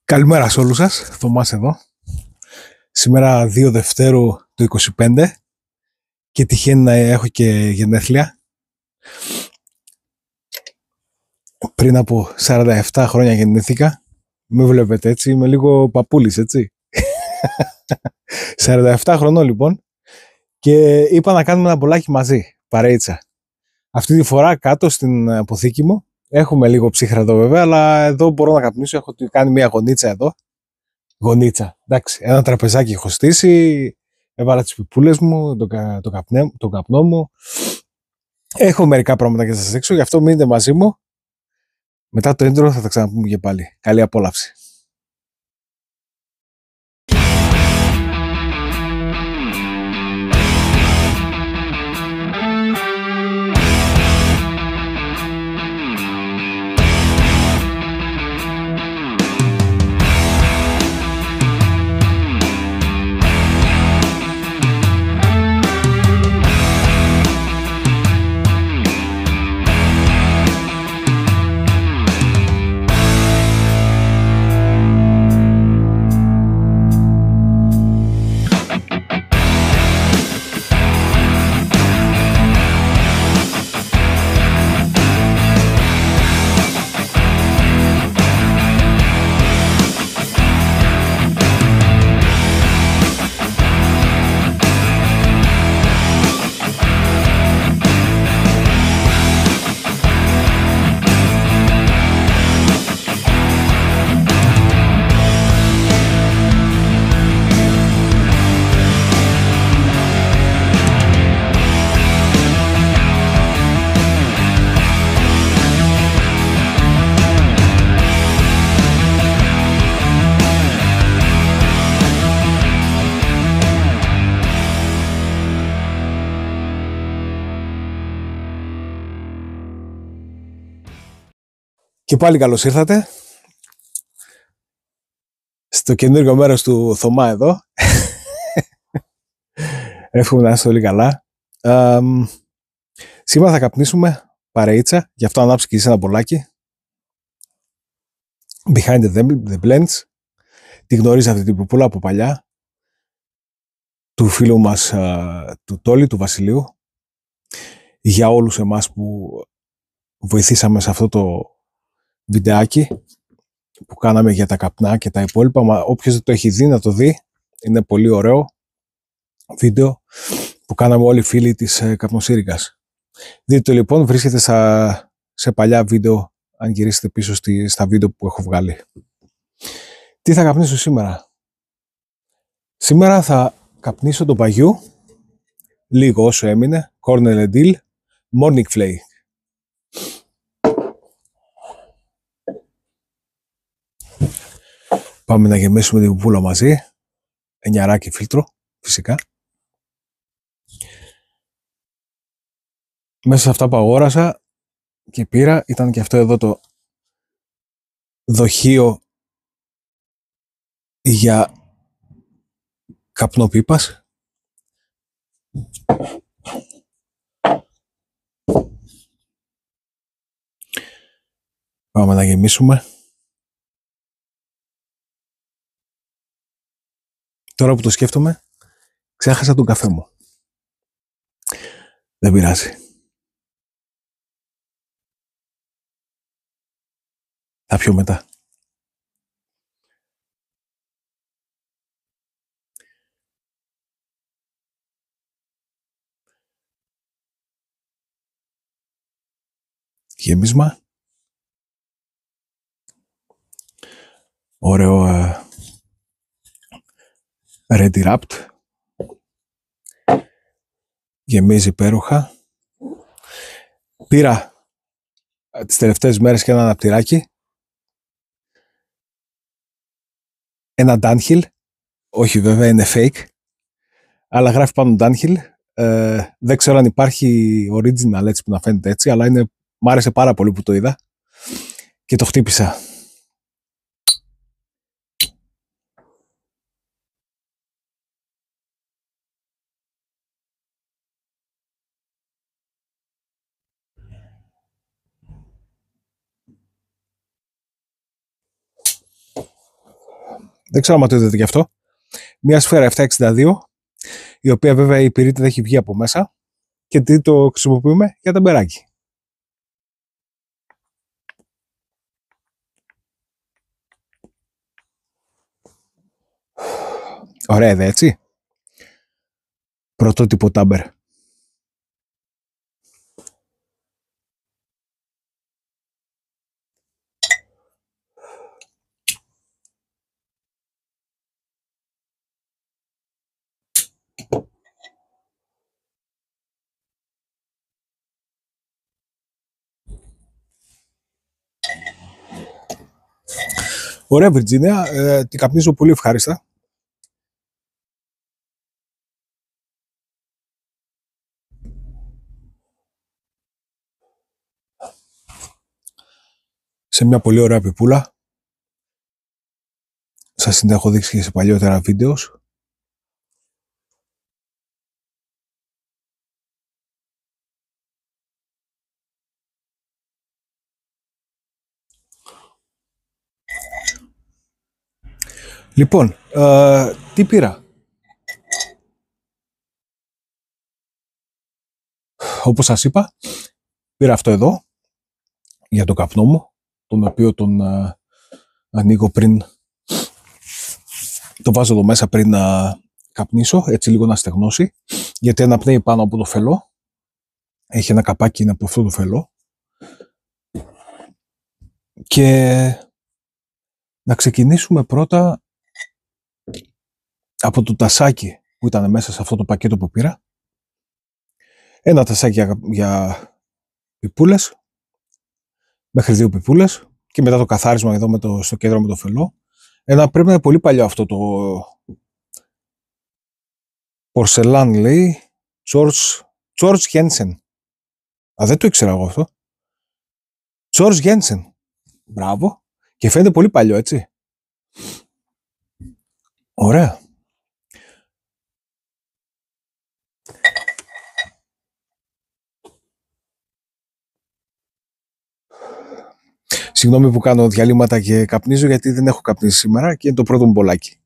Καλημέρα σε όλους σας, Θωμάς εδώ. Σήμερα 2 Δευτέρου του 25 και τυχαίνει να έχω και γενέθλια. Πριν από 47 χρόνια γεννήθηκα. Με βλέπετε έτσι, είμαι λίγο παππούλης έτσι. 47 χρονών λοιπόν και είπα να κάνουμε ένα μπολάκι μαζί, παρέιτσα. Αυτή τη φορά κάτω στην αποθήκη μου. Έχουμε λίγο ψύχρα εδώ βέβαια, αλλά εδώ μπορώ να καπνίσω. Έχω κάνει μια γωνίτσα εδώ. Γωνίτσα, εντάξει, ένα τραπεζάκι έχω στήσει, έβαλα τις πιπούλες μου, τον καπνό μου. Έχω μερικά πράγματα για να σας δείξω, γι' αυτό μείνετε μαζί μου. Μετά το intro θα τα ξαναπούμε και πάλι. Καλή απόλαυση. Και πάλι καλώς ήρθατε στο καινούργιο μέρος του Θωμά εδώ. Εύχομαι να είστε όλοι καλά. Σήμερα θα καπνίσουμε παρεΐτσα, γι' αυτό ανάψει και εσύ ένα μπολάκι. Behind the blends. Τη γνωρίζει αυτή την πουπούλα από παλιά. Του φίλου μας του Τόλι, του Βασιλείου. Για όλους εμάς που βοηθήσαμε σε αυτό το βιντεάκι που κάναμε για τα καπνά και τα υπόλοιπα. Μα όποιος δεν το έχει δει να το δει. Είναι πολύ ωραίο βίντεο που κάναμε όλοι οι φίλοι της καπνοσύρικας. Δείτε το λοιπόν, βρίσκεται σε παλιά βίντεο αν γυρίσετε πίσω στα βίντεο που έχω βγάλει. Τι θα καπνίσω σήμερα? Σήμερα θα καπνίσω το παγιού, λίγο όσο έμεινε, Cornell Deal Morning Flake. Πάμε να γεμίσουμε την πουπούλα μαζί, 9 φίλτρο φυσικά. Μέσα σε αυτά που αγόρασα και πήρα ήταν και αυτό εδώ το δοχείο για καπνό πίπας. Πάμε να γεμίσουμε. Τώρα που το σκέφτομαι, ξέχασα τον καφέ μου. Δεν πειράζει. Θα πιω μετά. Γέμισμα. Ωραίο ready wrapped. Γεμίζει υπέροχα. Πήρα τις τελευταίες μέρες και ένα αναπτυράκι. Ένα Dunhill. Όχι βέβαια, είναι fake. Αλλά γράφει πάνω Dunhill. Δεν ξέρω αν υπάρχει original έτσι που να φαίνεται έτσι, αλλά μ' άρεσε πάρα πολύ που το είδα και το χτύπησα. Δεν ξέρω αν το είδατε γι' αυτό. Μια σφαίρα 762, η οποία βέβαια η πυρίτιδα έχει βγει από μέσα και τι το χρησιμοποιούμε για ταμπεράκι. Ωραία ιδέα, έτσι. Πρωτότυπο τάμπερ. Ωραία, Βιρτζίνια, την καπνίζω πολύ ευχάριστα. Σε μια πολύ ωραία πιπούλα. Σας την έχω δείξει και σε παλιότερα βίντεο. Λοιπόν, τι πήρα. Όπως σας είπα, πήρα αυτό εδώ για το καπνό μου, τον οποίο τον ανοίγω πριν, το βάζω εδώ μέσα πριν να καπνίσω, έτσι λίγο να στεγνώσει, γιατί αναπνέει πάνω από το φελό. Έχει ένα καπάκι, είναι από αυτό το φελό. Και να ξεκινήσουμε πρώτα από το τασάκι που ήταν μέσα σε αυτό το πακέτο που πήρα. Ένα τασάκι για πιπούλες, μέχρι 2 πιπούλες, και μετά το καθάρισμα εδώ στο κέντρο με το φελό. Πρέπει να είναι πολύ παλιό αυτό το πορσελάν, λέει, George Jensen. Δεν το ήξερα εγώ αυτό. George Jensen. Μπράβο. Και φαίνεται πολύ παλιό, έτσι. Ωραία. Συγγνώμη που κάνω διαλύματα και καπνίζω, γιατί δεν έχω καπνίσει σήμερα και είναι το πρώτο μου μπολάκι.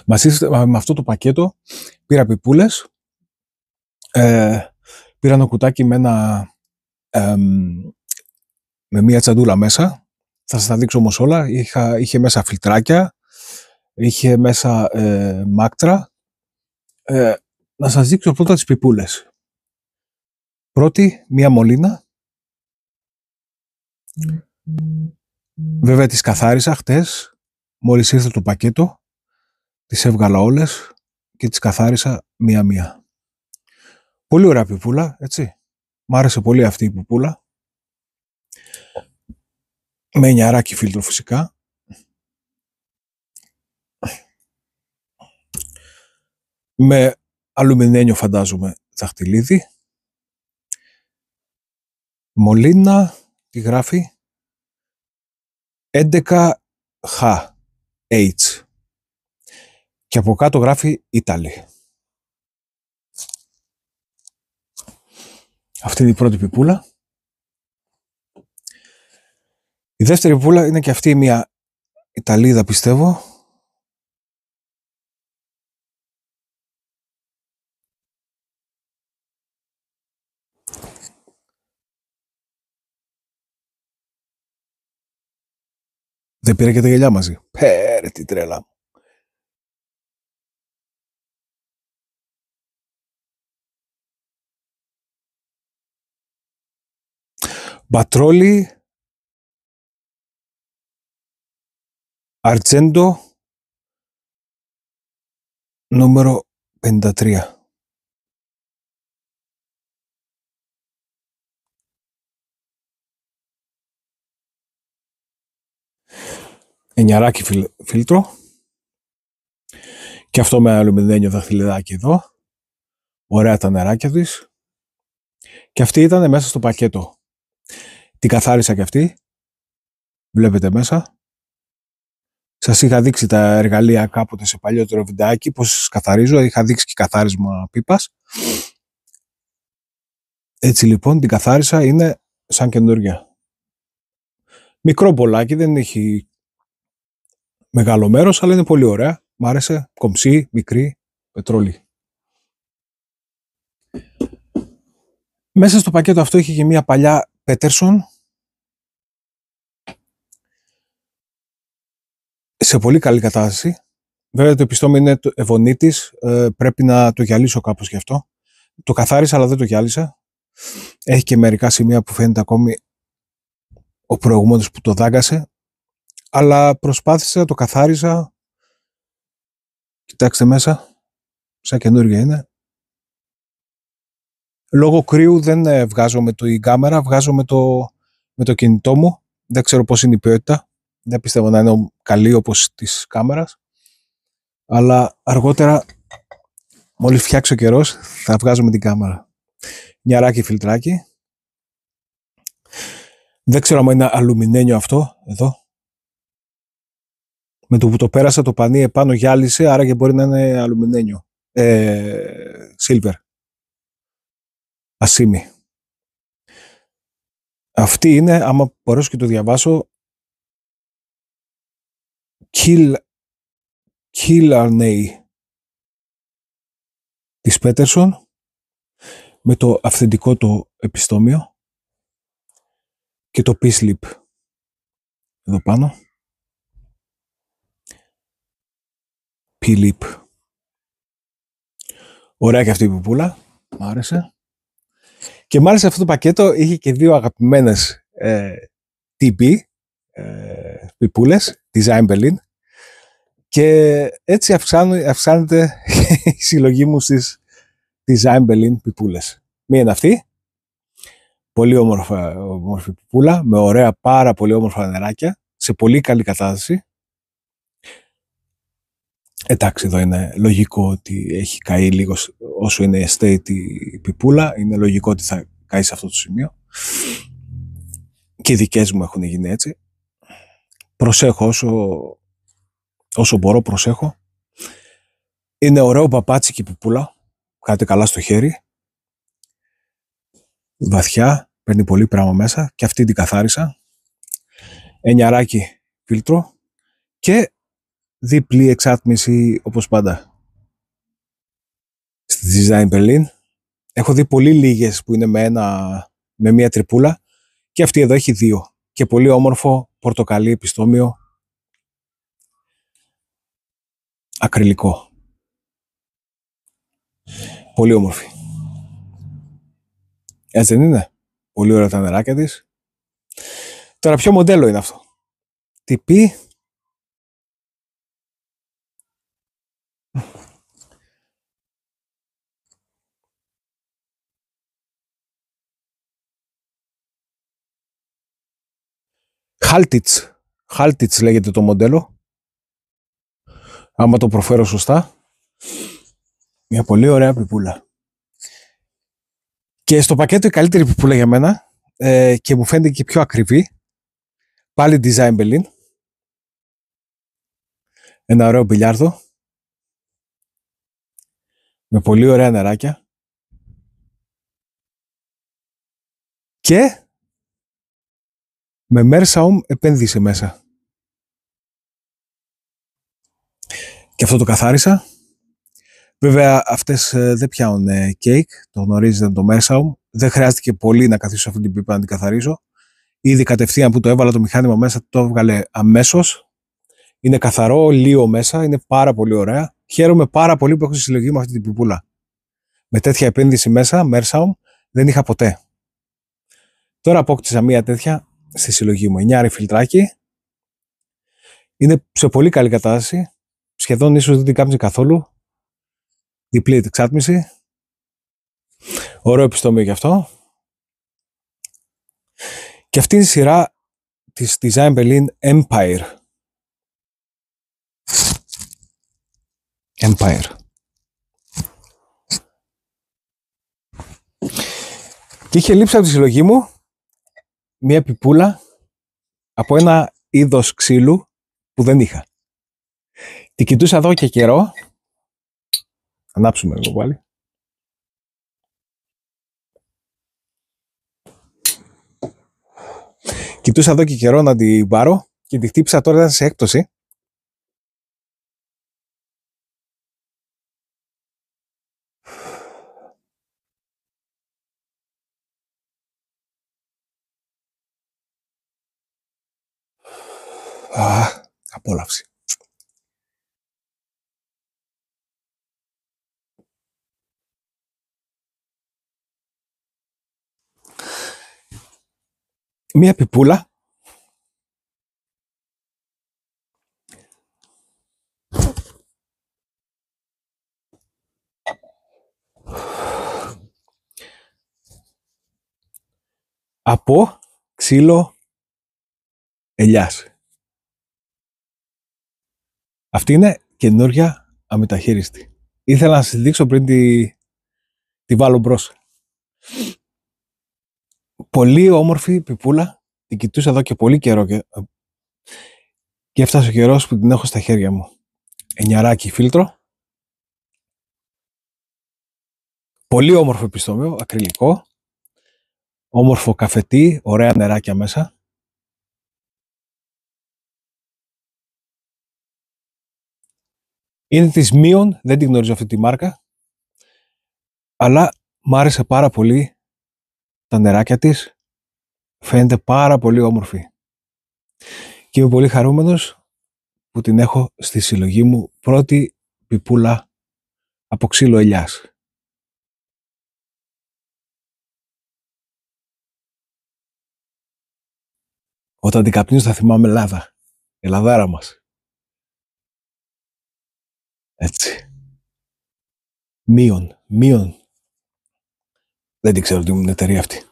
Με αυτό το πακέτο πήρα πιπούλες, πήρα ένα κουτάκι με μία τσαντούλα μέσα. Θα σας τα δείξω όμως όλα. Είχε μέσα φιλτράκια, είχε μέσα μάκτρα. Να σας δείξω πρώτα τις πιπούλες. Πρώτη, μία μολύνα. Βέβαια τις καθάρισα χτες, μόλις ήρθε το πακέτο. Τις έβγαλα όλες και τις καθάρισα μία-μία. Πολύ ωραία πιπούλα, έτσι. Μ' άρεσε πολύ αυτή η πιπούλα. Με εννιαράκι φίλτρο φυσικά. Με αλουμινένιο, φαντάζομαι, δαχτυλίδι. Μολύνα, τι γράφει? 11H. Και από κάτω γράφει Italy. Αυτή είναι η πρώτη πιπούλα. Η δεύτερη πιπούλα είναι και αυτή μια Ιταλίδα, πιστεύω. Δεν πήρα και τα γυαλιά μαζί. Πέρε, τι τρέλα. Μπατρόλι Αρτζέντο νούμερο 53. Εννιαράκι φίλτρο. Και αυτό με αλουμινένιο δαχτυλιδάκι εδώ. Ωραία τα νεράκια της. Και αυτή ήταν μέσα στο πακέτο. Την καθάρισα και αυτή. Βλέπετε μέσα. Σας είχα δείξει τα εργαλεία κάποτε σε παλιότερο βιντεάκι, πώς καθαρίζω. Είχα δείξει και καθάρισμα πίπας. Έτσι λοιπόν την καθάρισα. Είναι σαν καινούργια. Μικρό μπολάκι, δεν έχει μεγάλο μέρος, αλλά είναι πολύ ωραία. Μ' άρεσε, κομψή, μικρή, πετρόλι. Μέσα στο πακέτο αυτό είχε και μια παλιά Peterson σε πολύ καλή κατάσταση. Βέβαια το επιστόμιο είναι ευωνίτης, πρέπει να το γυαλίσω κάπως γι' αυτό. Το καθάρισα αλλά δεν το γυάλισα. Έχει και μερικά σημεία που φαίνεται ακόμη ο προηγούμενος που το δάγκασε. Αλλά προσπάθησα, το καθάρισα. Κοιτάξτε μέσα, σαν καινούργια είναι. Λόγω κρύου δεν βγάζω με την κάμερα, βγάζω με το κινητό μου. Δεν ξέρω πώς είναι η ποιότητα. Δεν πιστεύω να είναι καλή όπως της κάμερας. Αλλά αργότερα, μόλις φτιάξει ο καιρός, θα βγάζω με την κάμερα. Νιαράκι φιλτράκι. Δεν ξέρω αν είναι αλουμινένιο αυτό, εδώ. Με το που το πέρασα το πανί επάνω γυάλισε, άρα και μπορεί να είναι αλουμινένιο. Silver. Ασίμι. Αυτή είναι, άμα μπορέσω και το διαβάσω, Killarney της Peterson, με το αυθεντικό το επιστόμιο και το P-Slip εδώ πάνω. P-Lip. Ωραία και αυτή η πιπούλα. Μ' άρεσε. Και μάλιστα αυτό το πακέτο είχε και δύο αγαπημένες TB πιπούλες, Design Berlin. Και έτσι αυξάνεται η συλλογή μου στις Design Berlin πιπούλες. Μία είναι αυτή. Πολύ όμορφη πιπούλα, με ωραία, πάρα πολύ όμορφα νεράκια, σε πολύ καλή κατάσταση. Εντάξει, εδώ είναι λογικό ότι έχει καεί λίγο όσο είναι estate η πιπούλα. Είναι λογικό ότι θα καεί σε αυτό το σημείο. Και οι δικές μου έχουν γίνει έτσι. Προσέχω όσο μπορώ, προσέχω. Είναι ωραίο παπάτσικη πιπούλα. Κάτε καλά στο χέρι. Βαθιά, παίρνει πολύ πράγμα μέσα. Και αυτή την καθάρισα. Εννιαράκι φίλτρο. Και διπλή εξάτμιση όπως πάντα. Στη Design Berlin. Έχω δει πολύ λίγες που είναι με μία τρυπούλα. Και αυτή εδώ έχει δύο. Και πολύ όμορφο πορτοκαλί επιστόμιο. Ακριλικό. Πολύ όμορφη. Έτσι δεν είναι? Πολύ ωραία τα νεράκια της. Τώρα ποιο μοντέλο είναι αυτό? Τι πει? Haltitz λέγεται το μοντέλο. Άμα το προφέρω σωστά. Μια πολύ ωραία πιπούλα. Και στο πακέτο η καλύτερη πιπούλα για μένα και μου φαίνεται και πιο ακριβή. Πάλι Design Berlin. Ένα ωραίο μπιλιάρδο. Με πολύ ωραία νεράκια. Και με Mershaum επένδυσε μέσα. Και αυτό το καθάρισα. Βέβαια αυτές δεν πιάνουν κέικ. Το γνωρίζετε το Mershaum. Δεν χρειάστηκε πολύ να καθίσω αυτή την πίπα να την καθαρίσω. Ήδη κατευθείαν που το έβαλα το μηχάνημα μέσα το έβγαλε αμέσως. Είναι καθαρό, λίο μέσα. Είναι πάρα πολύ ωραία. Χαίρομαι πάρα πολύ που έχω στη συλλογή μου αυτή την πιπούλα. Με τέτοια επένδυση μέσα, Mershaum, δεν είχα ποτέ. Τώρα απόκτησα μία τέτοια στη συλλογή μου. 9 φιλτράκι. Είναι σε πολύ καλή κατάσταση. Σχεδόν ίσως δεν την κάμψε καθόλου. Διπλή εξάτμιση. Ωραίο επιστόμιο γι' αυτό. Και αυτή είναι η σειρά της Design Berlin Empire. Και είχε λείψει από τη συλλογή μου μία πιπούλα από ένα είδος ξύλου που δεν είχα. Την κοιτούσα εδώ και καιρό. Ανάψουμε λίγο πάλι. Κοιτούσα εδώ και καιρό να την πάρω και τη χτύπησα, τώρα ήταν σε έκπτωση. Απόλαυση. Μία πιπούλα από ξύλο ελιάς. Αυτή είναι καινούρια αμεταχείριστη. Ήθελα να σας δείξω πριν τη βάλω μπρος. Πολύ όμορφη πιπούλα. Την κοιτούσα εδώ και πολύ καιρό και έφτασε ο καιρός που την έχω στα χέρια μου. Εννιαράκι φίλτρο. Πολύ όμορφο επιστόμιο, ακριλικό. Όμορφο καφετί, ωραία νεράκια μέσα. Είναι της Μίον, δεν την γνωρίζω αυτή τη μάρκα. Αλλά μ' άρεσε πάρα πολύ τα νεράκια της. Φαίνεται πάρα πολύ όμορφη. Και είμαι πολύ χαρούμενος που την έχω στη συλλογή μου, πρώτη πιπούλα από ξύλο ελιάς. Όταν την καπνίζω θα θυμάμαι Ελλάδα. Ελλαδάρα μας. Έτσι. Μίον. Δεν την ξέρω την εταιρεία αυτή.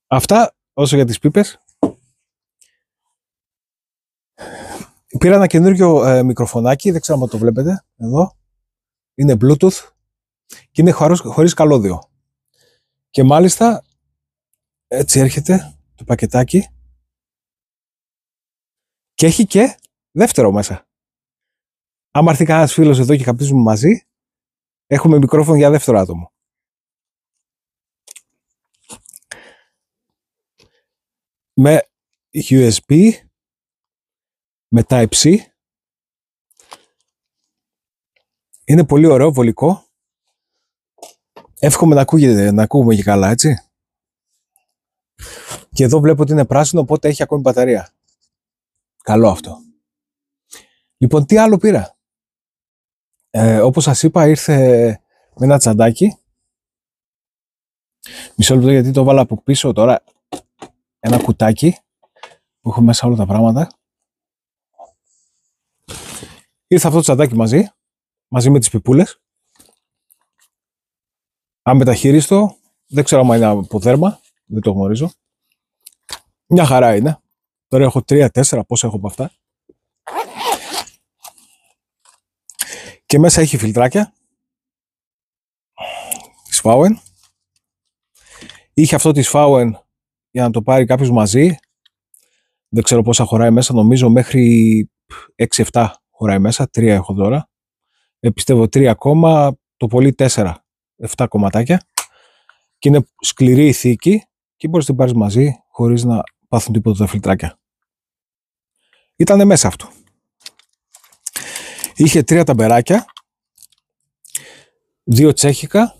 Αυτά όσο για τις πίπες. Πήρα ένα καινούργιο μικροφωνάκι, δεν ξέρω αν το βλέπετε. Εδώ. Είναι Bluetooth και είναι χωρίς καλώδιο. Και μάλιστα έτσι έρχεται το πακετάκι και έχει και δεύτερο μέσα. Άμα έρθει κανένας φίλος εδώ και καπνίζουμε μαζί, έχουμε μικρόφωνο για δεύτερο άτομο. Με USB, με Type-C. Είναι πολύ ωραίο, βολικό. Εύχομαι να ακούμε και καλά, έτσι. Και εδώ βλέπω ότι είναι πράσινο, οπότε έχει ακόμη μπαταρία. Καλό αυτό. Λοιπόν, τι άλλο πήρα. Όπως σας είπα, ήρθε με ένα τσαντάκι. Μισό λεπτό, γιατί το βάλα από πίσω τώρα. Ένα κουτάκι που έχω μέσα όλα τα πράγματα. Ήρθε αυτό το τσαντάκι μαζί με τις πιπούλες. Αμεταχείριστο, δεν ξέρω αν είναι από δέρμα, δεν το γνωρίζω. Μια χαρά είναι. Τώρα έχω 3-4, πόσα έχω από αυτά. Και μέσα έχει φιλτράκια. Της Fauen. Είχε αυτό της Fauen για να το πάρει κάποιος μαζί. Δεν ξέρω πόσα χωράει μέσα, νομίζω μέχρι 6-7 χωράει μέσα, 3 έχω τώρα. Πιστεύω 3 ακόμα, το πολύ 4, 7 κομματάκια. Και είναι σκληρή η θήκη και μπορείς να την πάρεις μαζί χωρίς να πάθουν τίποτα τα φιλτράκια. Ήτανε μέσα αυτό. Είχε 3 ταμπεράκια, 2 τσέχικα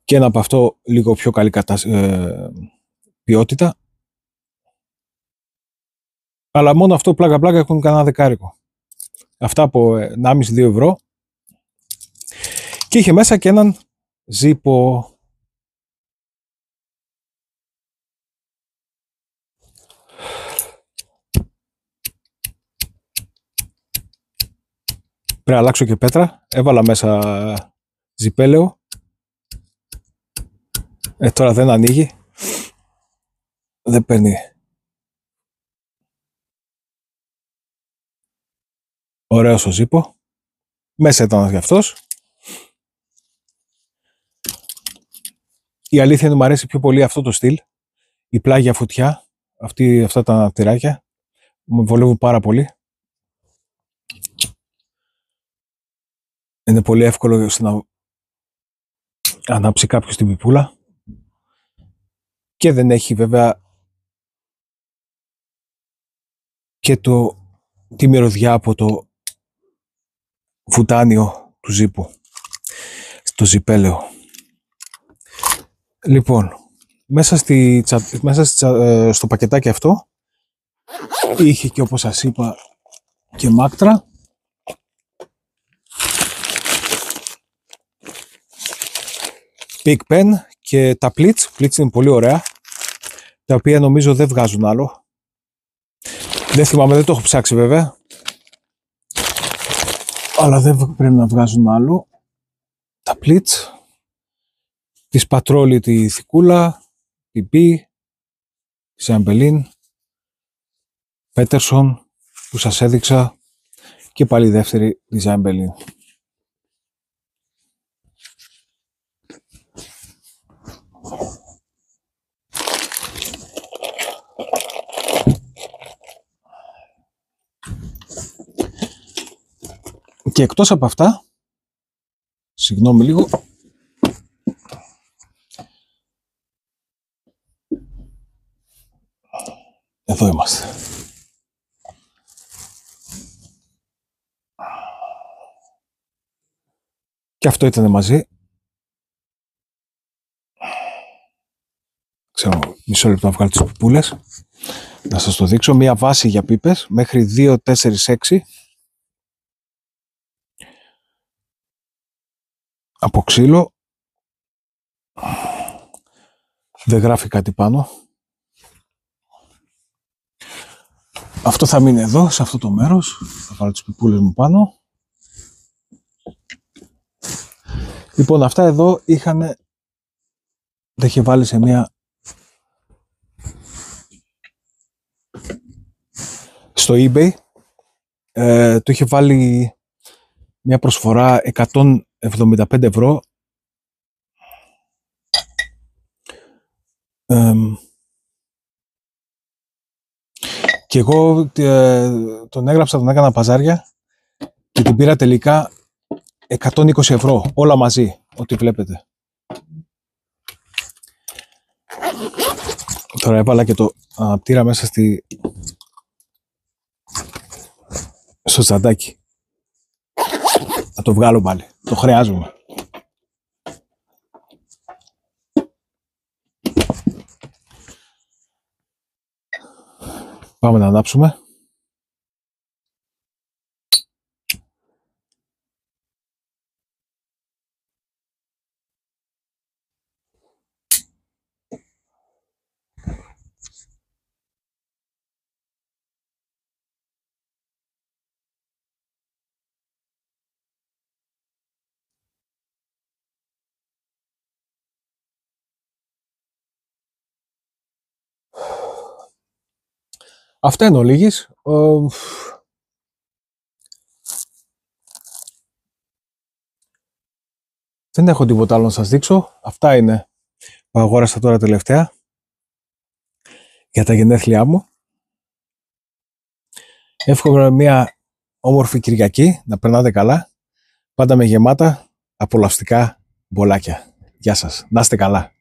και ένα από αυτό λίγο πιο καλή ποιότητα. Αλλά μόνο αυτό πλάκα έχουν κανένα δεκάρικο. Αυτά από 1,5-2 ευρώ. Και είχε μέσα και έναν ζύπο. Πρέπει να αλλάξω και πέτρα. Έβαλα μέσα ζυπέλαιο. Τώρα δεν ανοίγει. Δεν παίρνει. Ωραίος ο ζύπο. Μέσα ήταν και αυτός. Η αλήθεια είναι μου αρέσει πιο πολύ αυτό το στυλ. Η πλάγια φωτιά. Αυτά τα τυράκια. Με βολεύουν πάρα πολύ. Είναι πολύ εύκολο ανάψει κάποιος την πιπούλα και δεν έχει βέβαια και τη μυρωδιά από το βουτάνιο του ζύπου, στο ζυπέλαιο. Λοιπόν, μέσα στο πακετάκι αυτό είχε και, όπως σας είπα, και μάκτρα. Big Pen και τα Plitz είναι πολύ ωραία, τα οποία νομίζω δεν βγάζουν άλλο. Δεν θυμάμαι, δεν το έχω ψάξει βέβαια, αλλά δεν πρέπει να βγάζουν άλλο. Τα Plitz, τη Patrol, τη Θικούλα, τη B, τη Ζάμπελιν, Peterson που σας έδειξα και πάλι η δεύτερη τη Ζάμπελιν. Και εκτός από αυτά, συγγνώμη λίγο, εδώ είμαστε. Και αυτό ήταν μαζί. Ξέρω, μισό λεπτό να βγάλω τις πιπούλες. Να σας το δείξω. Μία βάση για πίπες μέχρι 2, 4, 6. Από ξύλο. Δεν γράφει κάτι πάνω. Αυτό θα μείνει εδώ, σε αυτό το μέρος. Θα βάλω τις πιπούλες μου πάνω. Λοιπόν, αυτά εδώ τα είχε βάλει σε μία... στο eBay. Το είχε βάλει μια προσφορά 175 ευρώ. Και εγώ τον έγραψα, τον έκανα παζάρια και την πήρα τελικά 120 ευρώ, όλα μαζί, ό,τι βλέπετε. Τώρα έβαλα και το αναπτήρα μέσα στο τσαντάκι. Θα το βγάλω πάλι, το χρειάζομαι. Πάμε να ανάψουμε. Αυτά είναι ολίγης. Δεν έχω τίποτα άλλο να σας δείξω. Αυτά είναι που αγόρασα τώρα τελευταία για τα γενέθλιά μου. Εύχομαι μια όμορφη Κυριακή, να περνάτε καλά, πάντα με γεμάτα απολαυστικά μπολάκια. Γεια σας, να είστε καλά.